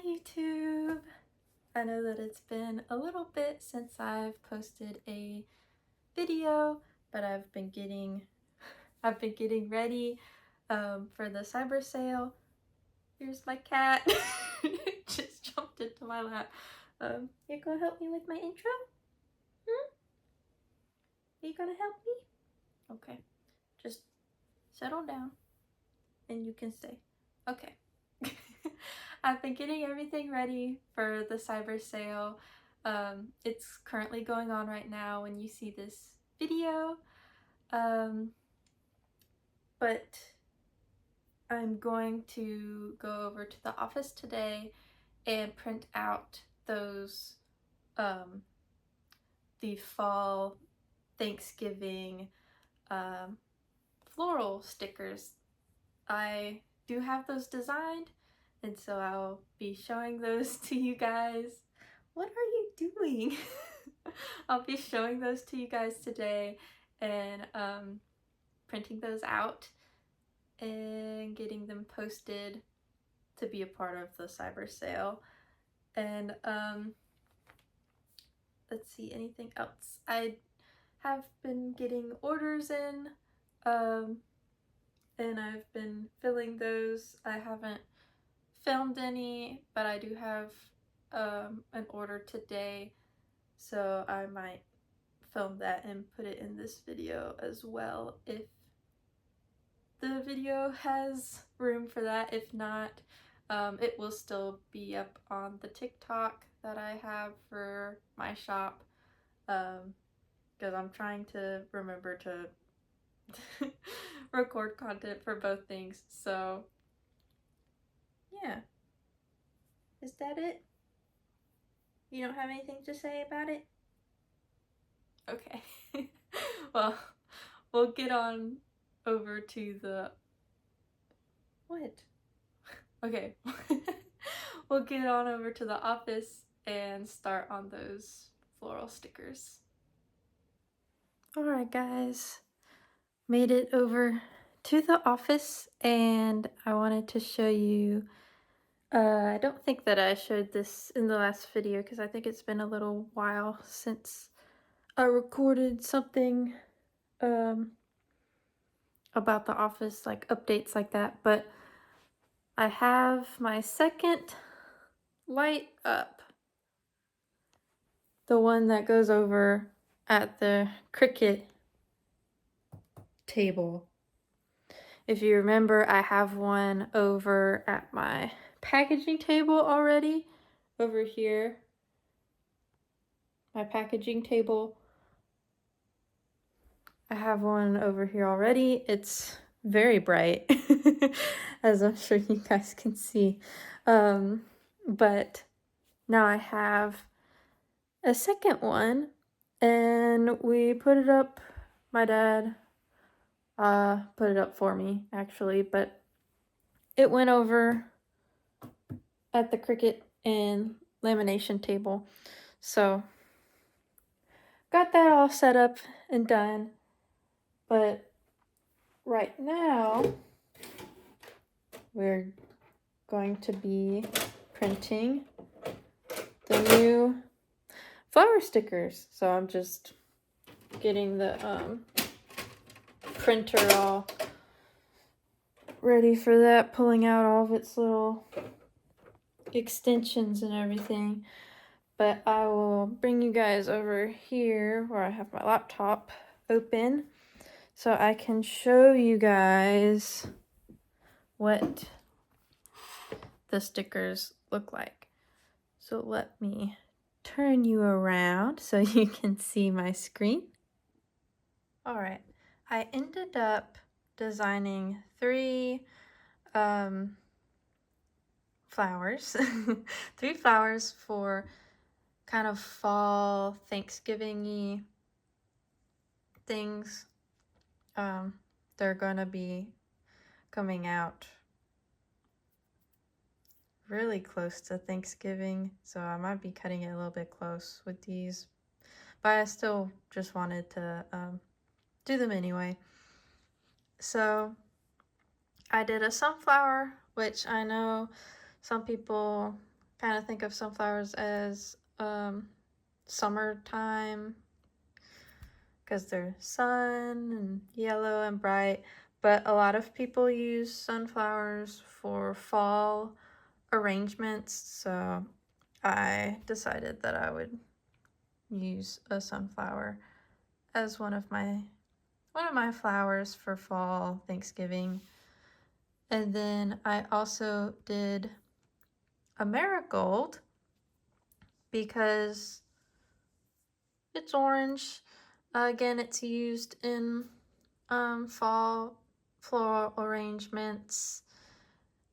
YouTube! I know that it's been a little bit since I've posted a video, but I've been getting ready for the cyber sale. Here's my cat. Just jumped into my lap. You gonna help me with my intro? Are you gonna help me? Okay. Just settle down and you can stay. Okay. I've been getting everything ready for the cyber sale. It's currently going on right now when you see this video. But I'm going to go over to the office today and print out those the fall Thanksgiving floral stickers. I do have those designed, and so I'll be showing those to you guys. What are you doing? I'll be showing those to you guys today and printing those out and getting them posted to be a part of the cyber sale. And let's see, anything else? I have been getting orders in and I've been filling those. I haven't filmed any, but I do have an order today, so I might film that and put it in this video as well if the video has room for that. If not, it will still be up on the TikTok that I have for my shop, because I'm trying to remember to record content for both things. So yeah, is that it? You don't have anything to say about it? Okay. Well, we'll get on over to the... What? Okay. We'll get on over to the office and start on those floral stickers. Alright guys, made it over to the office and I wanted to show you, I don't think that I showed this in the last video because I think it's been a little while since I recorded something about the office, like updates like that, but I have my second light up, the one that goes over at the Cricut table. If you remember, I have one over at my packaging table already, over here. My packaging table. I have one over here already. It's very bright, as I'm sure you guys can see. But now I have a second one, and we put it up. My dad put it up for me, actually, but it went over at the Cricut and lamination table. So got that all set up and done. But right now we're going to be printing the new flower stickers. So I'm just getting the printer all ready for that, pulling out all of its little extensions and everything. But I will bring you guys over here where I have my laptop open so I can show you guys what the stickers look like. So let me turn you around so you can see my screen. Alright, I ended up designing 3 flowers. 3 flowers for kind of fall Thanksgiving-y things. They're gonna be coming out really close to Thanksgiving, so I might be cutting it a little bit close with these, but I still just wanted to do them anyway. So I did a sunflower, which I know some people kind of think of sunflowers as summertime because they're sun and yellow and bright. But a lot of people use sunflowers for fall arrangements, so I decided that I would use a sunflower as one of my flowers for fall Thanksgiving. And then I also did a marigold because it's orange. Again, it's used in fall floral arrangements.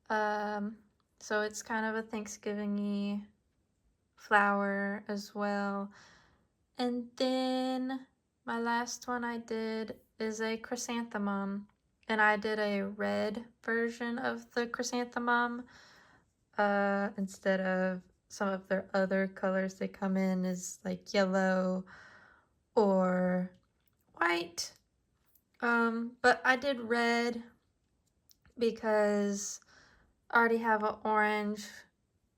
So it's kind of a Thanksgiving-y flower as well. And then my last one I did is a chrysanthemum. And I did a red version of the chrysanthemum instead of some of their other colors they come in is like yellow or white. But I did red because I already have an orange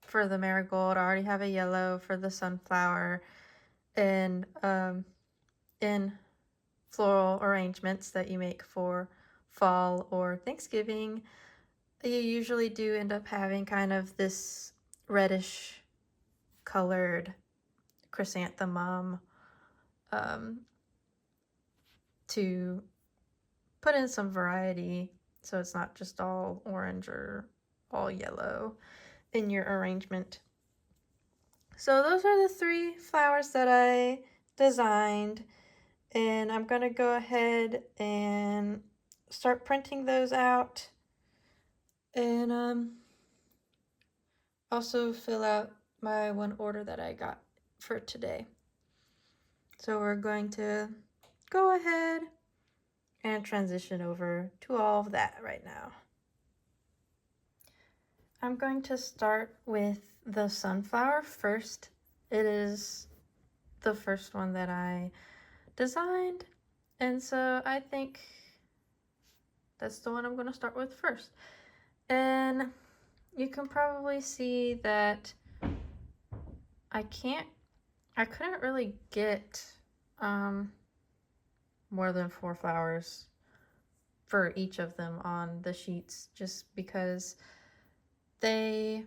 for the marigold. I already have a yellow for the sunflower. And in floral arrangements that you make for fall or Thanksgiving, you usually do end up having kind of this reddish colored chrysanthemum to put in some variety so it's not just all orange or all yellow in your arrangement. So those are the 3 flowers that I designed, and I'm going to go ahead and start printing those out and also fill out my one order that I got for today. So we're going to go ahead and transition over to all of that right now. I'm going to start with the sunflower first. It is the first one that I designed, and so I think that's the one I'm going to start with first. And you can probably see that I couldn't really get more than 4 flowers for each of them on the sheets, just because the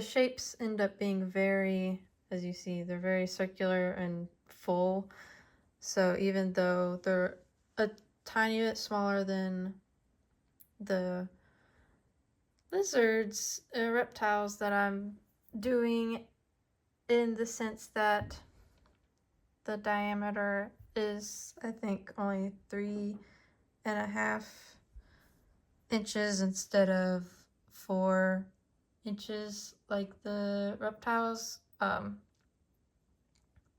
shapes end up being very, as you see, they're very circular and full. So even though they're a tiny bit smaller than the lizards and reptiles that I'm doing, in the sense that the diameter is, I think, only 3.5 inches instead of 4 inches like the reptiles.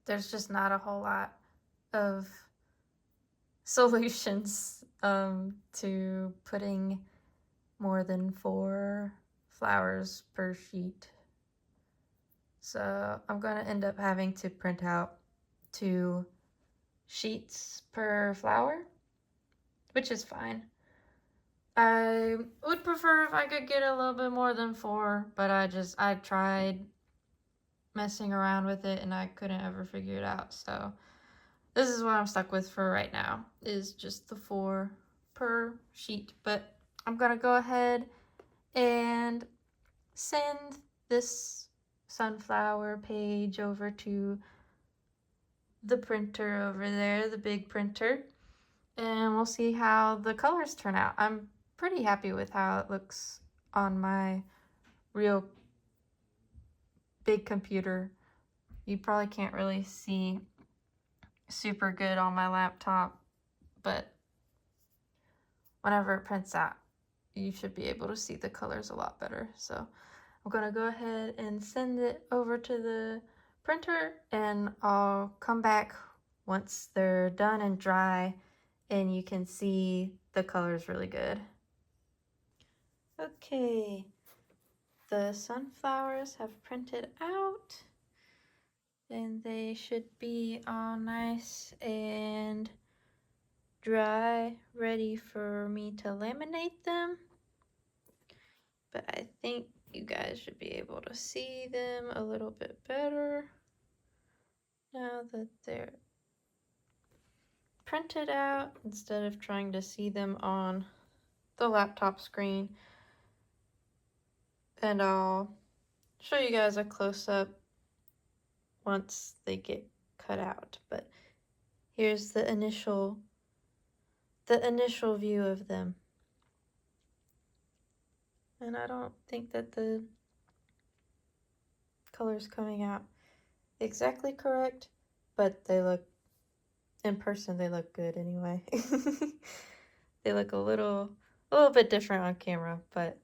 There's just not a whole lot of solutions to putting more than 4 flowers per sheet. So I'm going to end up having to print out 2 sheets per flower, which is fine. I would prefer if I could get a little bit more than 4, but I tried messing around with it and I couldn't ever figure it out. So this is what I'm stuck with for right now, is just the 4 per sheet. But I'm gonna go ahead and send this sunflower page over to the printer over there, the big printer, and we'll see how the colors turn out. I'm pretty happy with how it looks on my real big computer. You probably can't really see super good on my laptop, but whenever it prints out, you should be able to see the colors a lot better. So I'm gonna go ahead and send it over to the printer, and I'll come back once they're done and dry and you can see the colors really good. Okay, the sunflowers have printed out and they should be all nice and dry, ready for me to laminate them. But I think You guys should be able to see them a little bit better now that they're printed out instead of trying to see them on the laptop screen. And I'll show you guys a close-up once they get cut out. But here's the initial view of them. And I don't think that the color's coming out exactly correct, but they look, in person they look good anyway. They look a little bit different on camera, but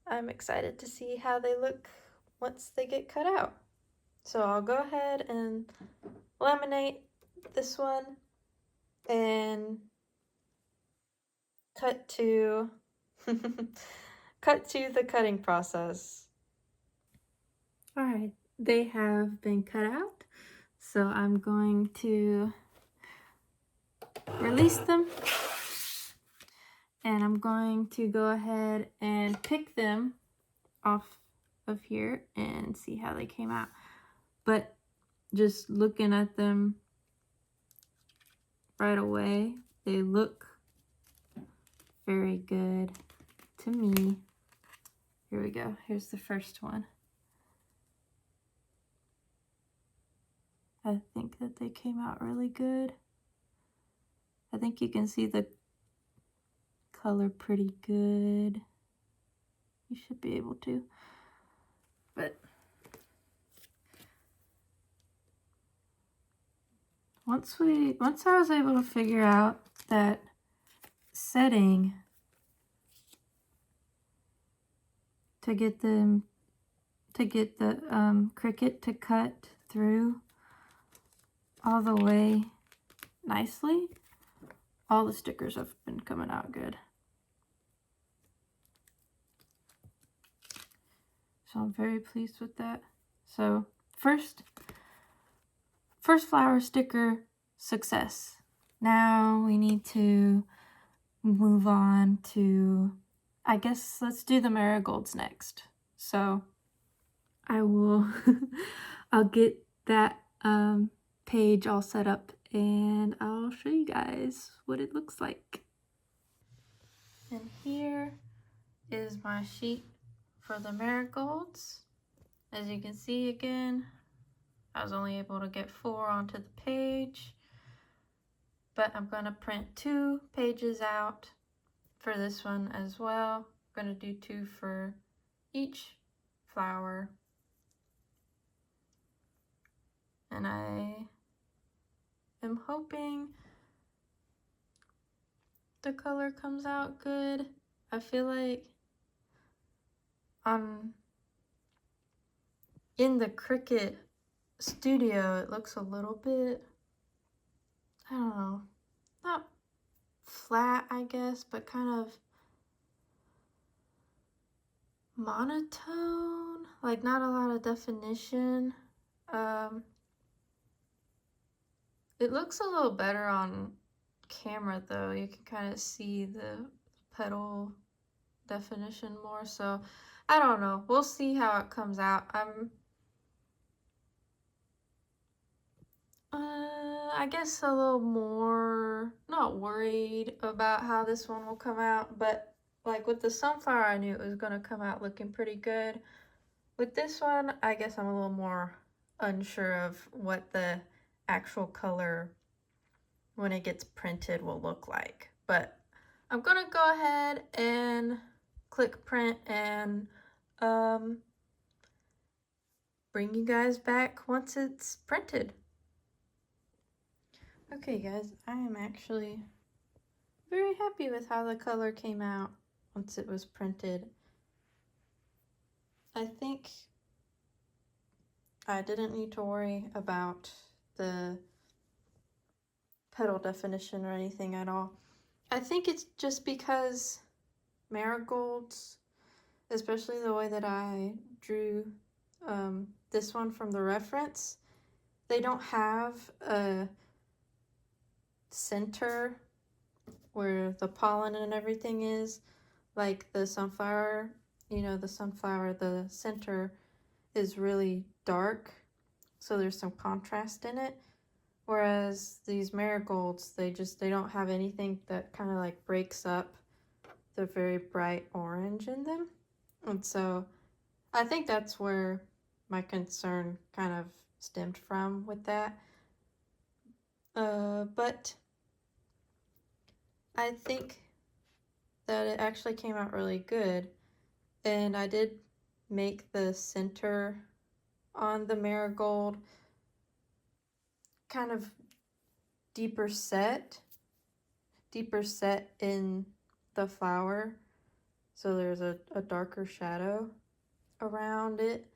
I'm excited to see how they look once they get cut out. So I'll go ahead and laminate this one and cut to the cutting process. All right, they have been cut out, so I'm going to release them, and I'm going to go ahead and pick them off of here and see how they came out. But just looking at them right away, they look very good to me. Here we go. Here's the first one. I think that they came out really good. I think you can see the color pretty good. You should be able to. But once I was able to figure out that setting to get the Cricut to cut through all the way nicely, all the stickers have been coming out good. So I'm very pleased with that. So first flower sticker success. Now we need to move on to, I guess let's do the marigolds next. So I will I'll get that page all set up and I'll show you guys what it looks like. And here is my sheet for the marigolds. As you can see, again, I was only able to get 4 onto the page, but I'm going to print 2 pages out for this one as well. I'm going to do 2 for each flower. And I am hoping the color comes out good. I feel like in the Cricut Studio, it looks a little bit, I don't know, not flat, I guess, but kind of monotone, like not a lot of definition. It looks a little better on camera though. You can kind of see the petal definition more, so I don't know. We'll see how it comes out. I'm I guess a little more not worried about how this one will come out, but like with the sunflower, I knew it was gonna come out looking pretty good. With this one, I guess I'm a little more unsure of what the actual color when it gets printed will look like. But I'm gonna go ahead and click print and bring you guys back once it's printed. Okay guys, I am actually very happy with how the color came out once it was printed. I think I didn't need to worry about the petal definition or anything at all. I think it's just because marigolds, especially the way that I drew this one from the reference, they don't have a center where the pollen and everything is like the sunflower you know, the sunflower, the center is really dark, so there's some contrast in it. Whereas these marigolds, they don't have anything that kind of like breaks up the very bright orange in them. And so I think that's where my concern kind of stemmed from with that. But I think that it actually came out really good. And I did make the center on the marigold kind of deeper set in the flower. So there's a darker shadow around it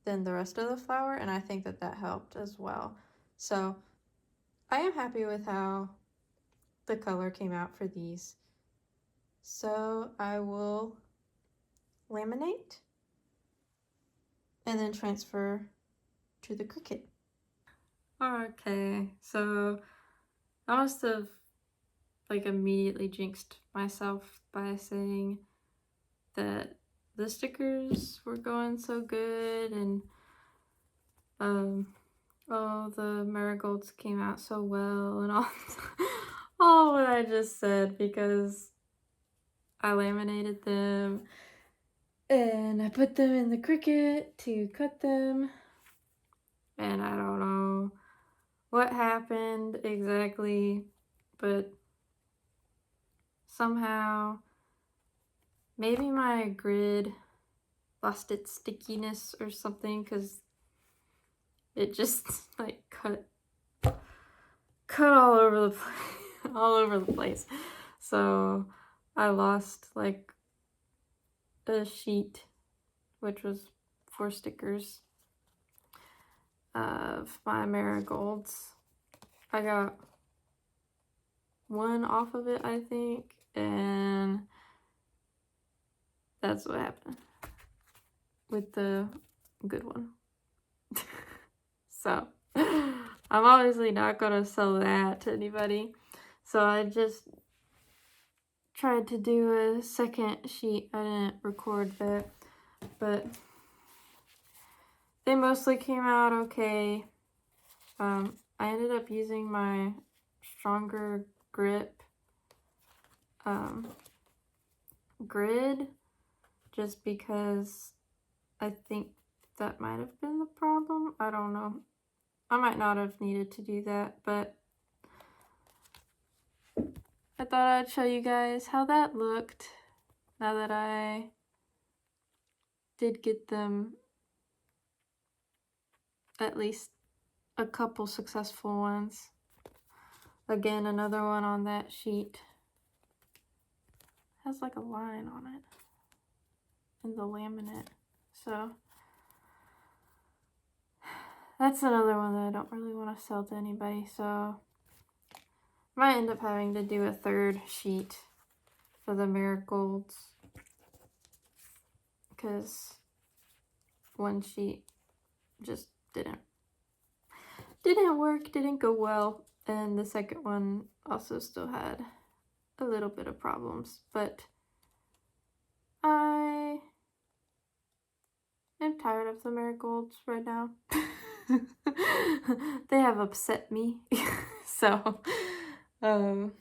than the rest of the flower, and I think that that helped as well. So I am happy with how the color came out for these. So I will laminate and then transfer to the Cricut. Okay, so I must have like immediately jinxed myself by saying that the stickers were going so good, and oh, the marigolds came out so well, and all what I just said, because I laminated them and I put them in the Cricut to cut them, and I don't know what happened exactly, but somehow maybe my grid lost its stickiness or something, because it just like cut all over the place, all over the place. So I lost like a sheet, which was 4 stickers of my marigolds. I got 1 off of it, I think, and that's what happened with the good one. So I'm obviously not gonna sell that to anybody, so I just tried to do a second sheet. I didn't record that, but they mostly came out okay. I ended up using my stronger grip grid just because I think that might have been the problem. I don't know. I might not have needed to do that, but I thought I'd show you guys how that looked now that I did get them at least a couple successful ones. Again, another one on that sheet has like a line on it in the laminate, so that's another one that I don't really want to sell to anybody, so I might end up having to do a 3rd sheet for the marigolds, because 1 sheet just didn't work, didn't go well, and the second one also still had a little bit of problems, but I am tired of the marigolds right now. They have upset me. So gonna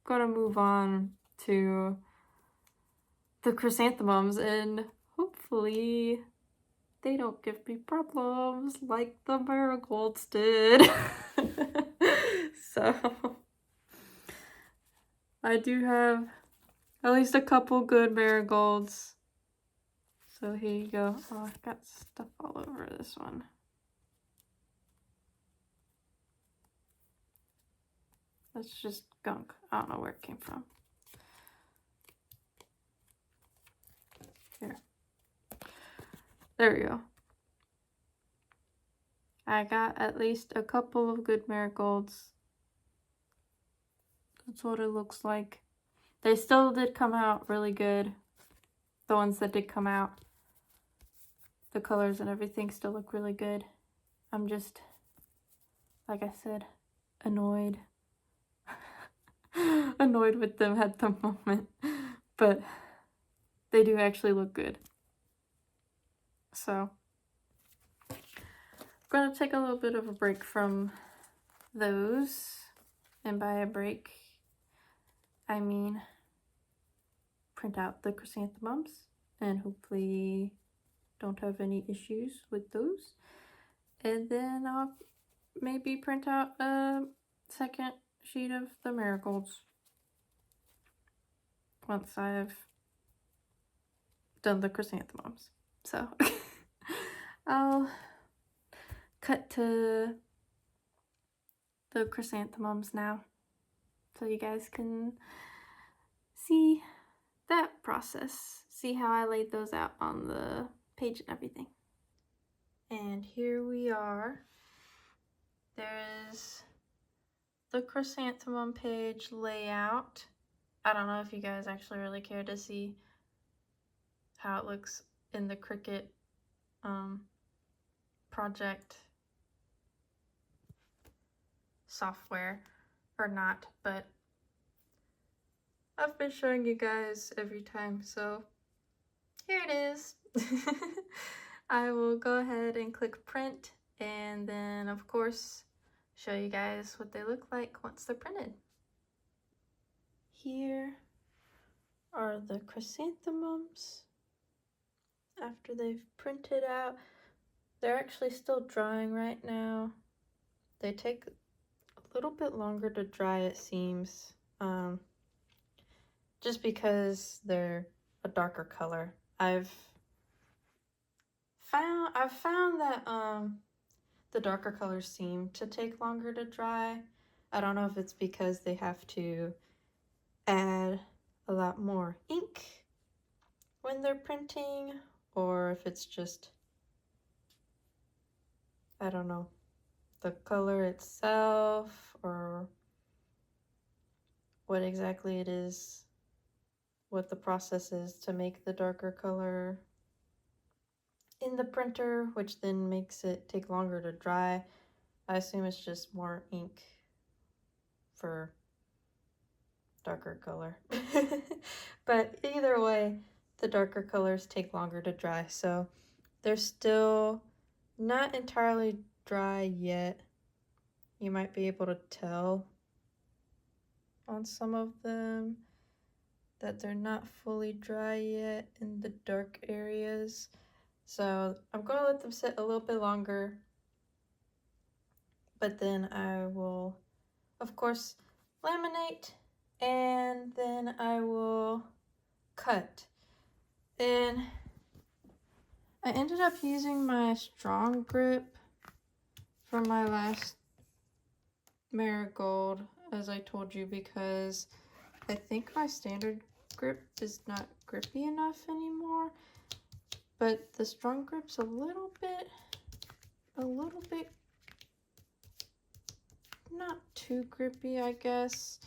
move on to the chrysanthemums, and hopefully they don't give me problems like the marigolds did. So I do have at least a couple good marigolds. So here you go. Oh, I've got stuff all over this one. That's just gunk. I don't know where it came from. Here. There we go. I got at least a couple of good marigolds. That's what it looks like. They still did come out really good. The ones that did come out. The colors and everything still look really good. I'm just, like I said, annoyed. Annoyed with them at the moment. But they do actually look good. So I'm gonna take a little bit of a break from those, and by a break I mean print out the chrysanthemums and hopefully don't have any issues with those, and then I'll maybe print out a second sheet of the marigolds once I've done the chrysanthemums. So I'll cut to the chrysanthemums now so you guys can see that process, see how I laid those out on the page and everything. And here we are. There is the chrysanthemum page layout. I don't know if you guys actually really care to see how it looks in the Cricut project software or not, but I've been showing you guys every time, so here it is. I will go ahead and click print, and then of course show you guys what they look like once they're printed. Here are the chrysanthemums after they've printed out. They're actually still drying right now. They take a little bit longer to dry, it seems, just because they're a darker color. I've found that the darker colors seem to take longer to dry. I don't know if it's because they have to add a lot more ink when they're printing, or if it's just, I don't know, the color itself, or what exactly it is, what the process is to make the darker color in the printer, which then makes it take longer to dry. I assume it's just more ink for darker color. But either way, the darker colors take longer to dry, so they're still not entirely dry yet. You might be able to tell on some of them that they're not fully dry yet in the dark areas. So I'm going to let them sit a little bit longer, but then I will, of course, laminate, and then I will cut. And I ended up using my strong grip for my last marigold, as I told you, because I think my standard grip is not grippy enough anymore. But the strong grip's a little bit not too grippy, I guess,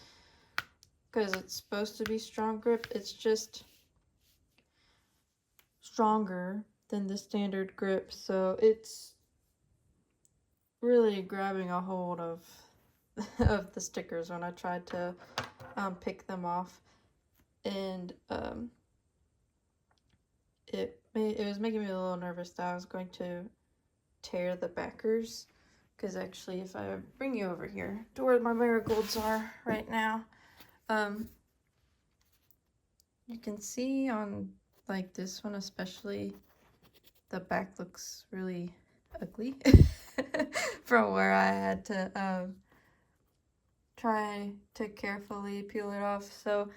because it's supposed to be strong grip. It's just stronger than the standard grip, so it's really grabbing a hold of of the stickers when I tried to pick them off, and it was making me a little nervous that I was going to tear the backers, because actually if I bring you over here to where my marigolds are right now, you can see on like this one especially, the back looks really ugly from where I had to try to carefully peel it off. So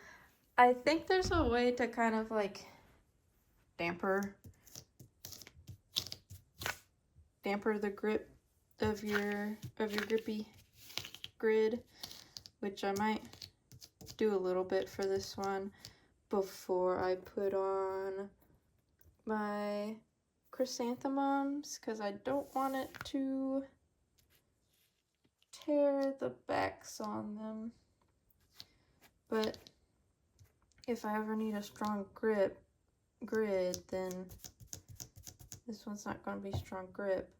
I think there's a way to kind of like damper the grip of your grippy grid, which I might do a little bit for this one before I put on my chrysanthemums, because I don't want it to tear the backs on them. But if I ever need a strong grid, then this one's not going to be strong grip.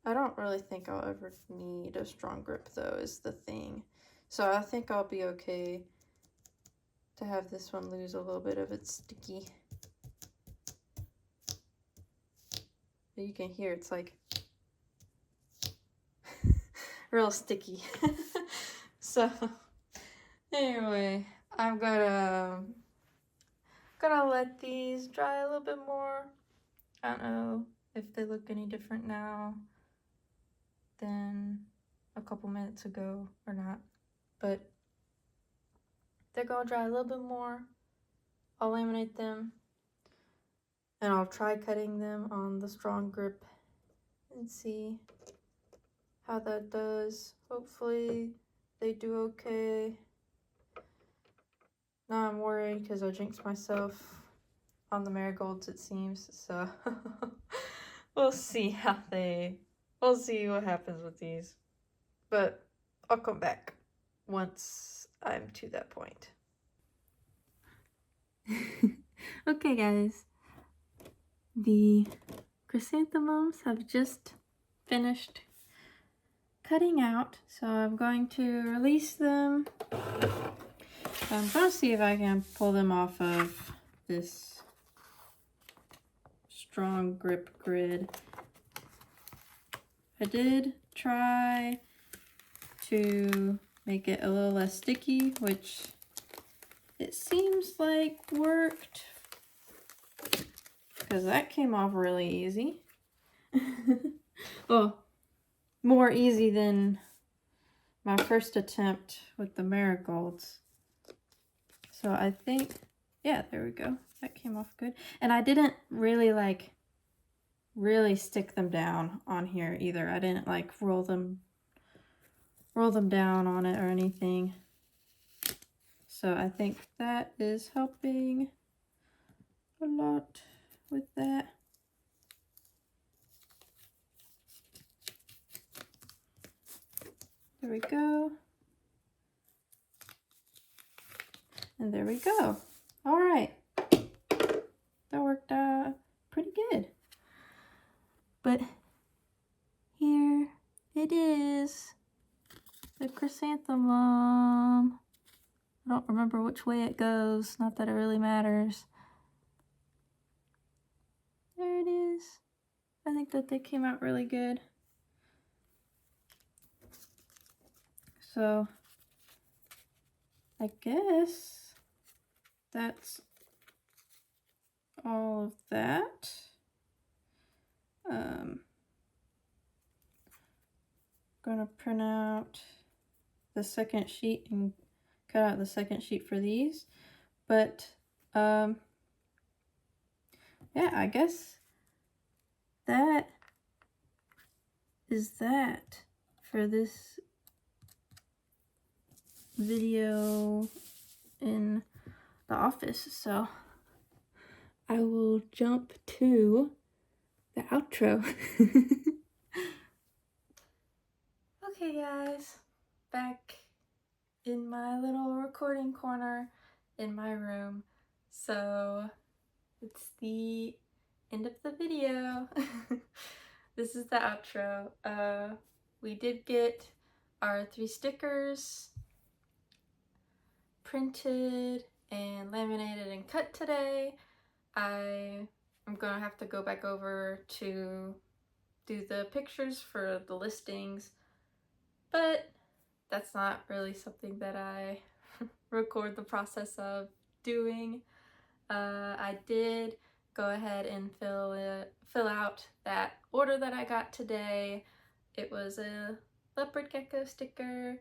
I don't really think I'll ever need a strong grip though, is the thing. So I think I'll be okay to have this one lose a little bit of its sticky You can hear it's like real sticky. So anyway, I'm gonna let these dry a little bit more. I don't know if they look any different now than a couple minutes ago or not, but they're gonna dry a little bit more. I'll laminate them and I'll try cutting them on the strong grip and see how that does. Hopefully they do okay. Now I'm worried because I jinxed myself on the marigolds, it seems, so we'll see we'll see what happens with these, but I'll come back once I'm to that point. Okay guys, the chrysanthemums have just finished cutting out, so I'm going to release them. I'm going to see if I can pull them off of this strong grip grid. I did try to make it a little less sticky, which it seems like worked, because that came off really easy. Well, more easy than my first attempt with the marigolds. So I think, yeah, there we go. That came off good. And I didn't really stick them down on here either. I didn't like roll them down on it or anything. So I think that is helping a lot with that. There we go. And there we go. All right. That worked out pretty good. But here it is. The chrysanthemum. I don't remember which way it goes. Not that it really matters. There it is. I think that they came out really good. So I guess that's all of that. Gonna print out the second sheet and cut out the second sheet for these. But yeah, I guess that is that for this video in the office. So I will jump to the outro. Okay guys, back in my little recording corner in my room. So it's the end of the video. This is the outro. We did get our 3 stickers printed and laminated and cut today. I'm gonna have to go back over to do the pictures for the listings, but that's not really something that I record the process of doing. I did go ahead and fill out that order that I got today. It was a leopard gecko sticker.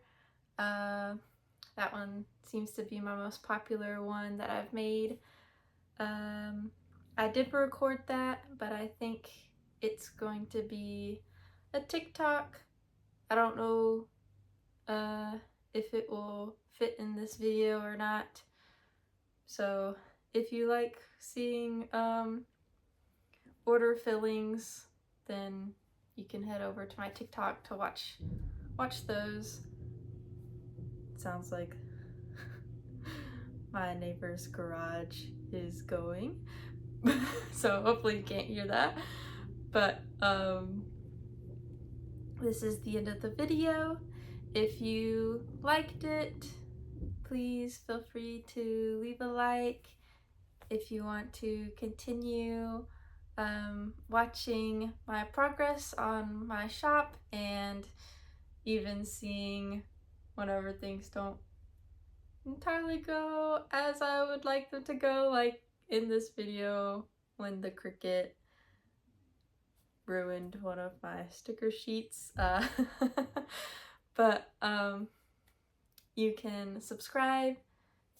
That one seems to be my most popular one that I've made. I did record that, but I think it's going to be a TikTok. I don't know if it will fit in this video or not. So if you like seeing order fillings, then you can head over to my TikTok to watch those. Sounds like my neighbor's garage is going. So hopefully you can't hear that. But this is the end of the video. If you liked it, please feel free to leave a like. If you want to continue watching my progress on my shop and even seeing whenever things don't entirely go as I would like them to go, like in this video when the cricket ruined one of my sticker sheets. But you can subscribe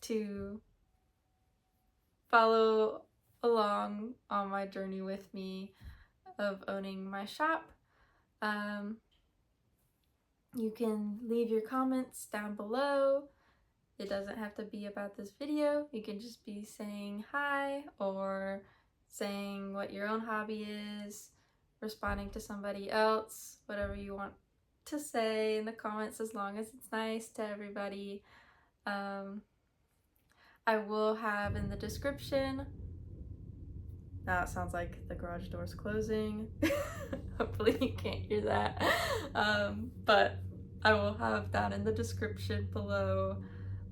to follow along on my journey with me of owning my shop. You can leave your comments down below. It doesn't have to be about this video. You can just be saying hi or saying what your own hobby is, responding to somebody else, whatever you want to say in the comments, as long as it's nice to everybody. I will have in the description. Now it sounds like the garage door's closing. Hopefully you can't hear that. But I will have down in the description below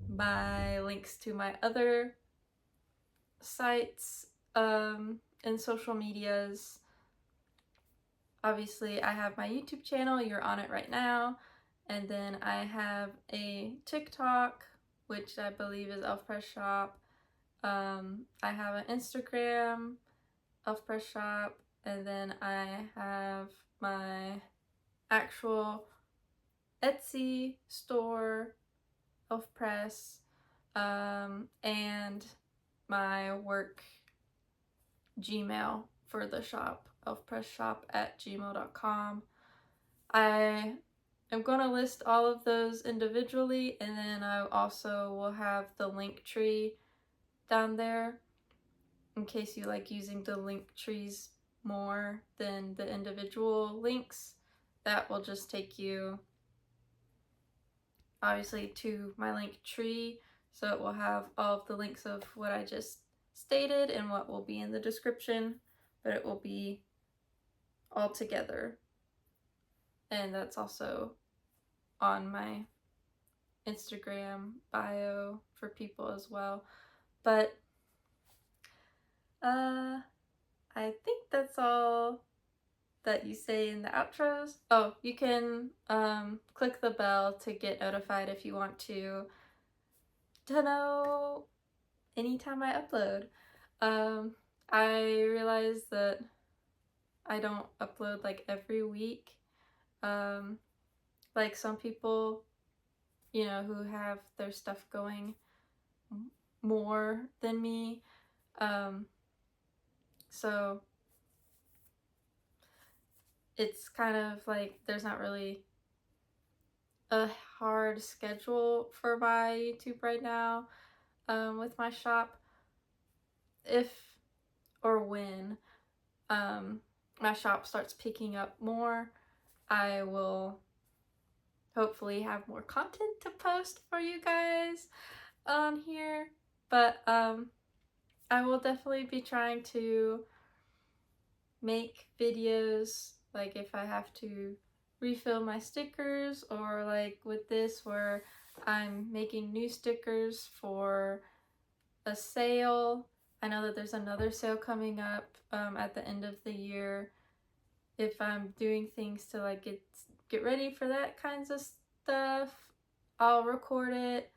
my links to my other sites and social medias. Obviously, I have my YouTube channel, you're on it right now, and then I have a TikTok, which I believe is elfpressshop. I have an Instagram, elfpressshop, and then I have my actual Etsy store, elfpress, and my work Gmail for the shop, elfpressshop@gmail.com. I am going to list all of those individually, and then I also will have the LinkTree down there in case you like using the LinkTrees more than the individual links. That will just take you obviously to my LinkTree, so it will have all of the links of what I just stated and what will be in the description, but it will be all together. And that's also on my Instagram bio for people as well. But I think that's all that you say in the outros. Oh, you can click the bell to get notified if you want to know anytime I upload. I realize that I don't upload like every week. Like some people, you know, who have their stuff going more than me. So it's kind of like there's not really a hard schedule for my YouTube right now with my shop. If or when my shop starts picking up more, I will hopefully have more content to post for you guys on here. But I will definitely be trying to make videos, like if I have to refill my stickers, or like with this where I'm making new stickers for a sale. I know that there's another sale coming up at the end of the year. If I'm doing things to like get ready for that kinds of stuff, I'll record it.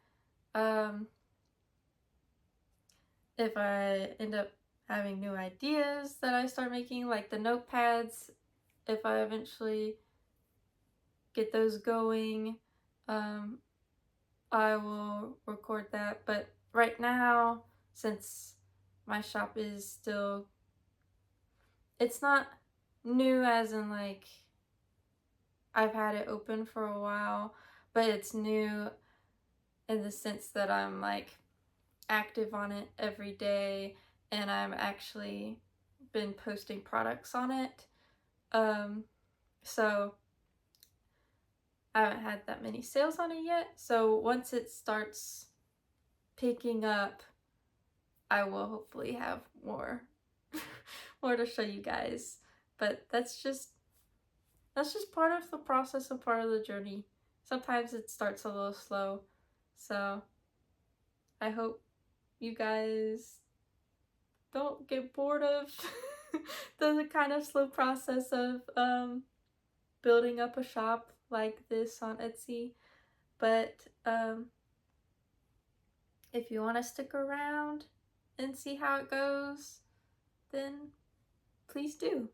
If I end up having new ideas that I start making, like the notepads, if I eventually get those going, I will record that. But right now, since my shop is still, it's not new as in like I've had it open for a while, but it's new in the sense that I'm like active on it every day, and I'm actually been posting products on it. So I haven't had that many sales on it yet. So once it starts picking up, I will hopefully have more more to show you guys. But that's just part of the process and part of the journey. Sometimes it starts a little slow. So I hope you guys don't get bored of the kind of slow process of building up a shop like this on Etsy. But if you want to stick around and see how it goes, then please do.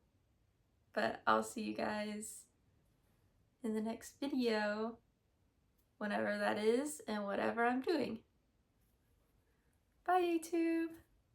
But I'll see you guys in the next video, whenever that is and whatever I'm doing. Bye, YouTube!